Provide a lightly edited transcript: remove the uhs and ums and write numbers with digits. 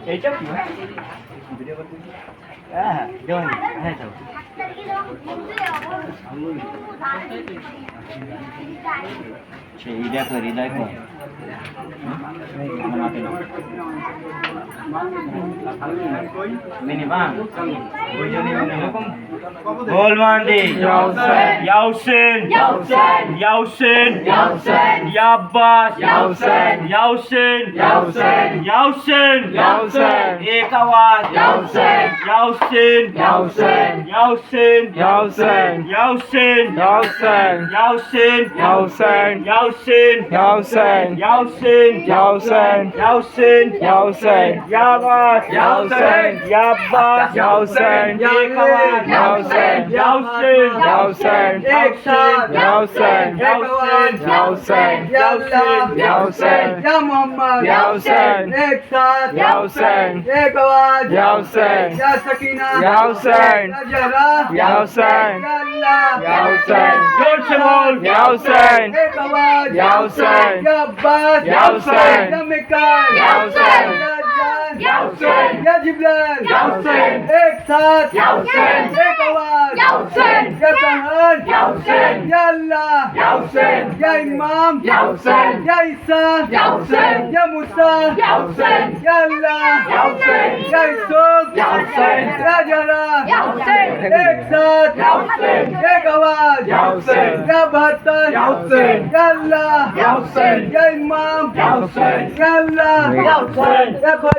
এইটা কি ভিডিও করতে হ্যাঁ জয়েন হ্যাঁ যাও সেই দেখো দেখো Mini bang, Golmandi, Yausen, Yabbas, Yausen, Ekawat, Yausen, Yabbas, या जिब्रान एक साथ एक आवाज या कहन या अल्लाह या इमाम या ईसा या मूसा या अल्लाह या यूसुफ या जरा एक साथ एक आवाज या बहत्तर या अल्लाह या इमाम या अल्लाह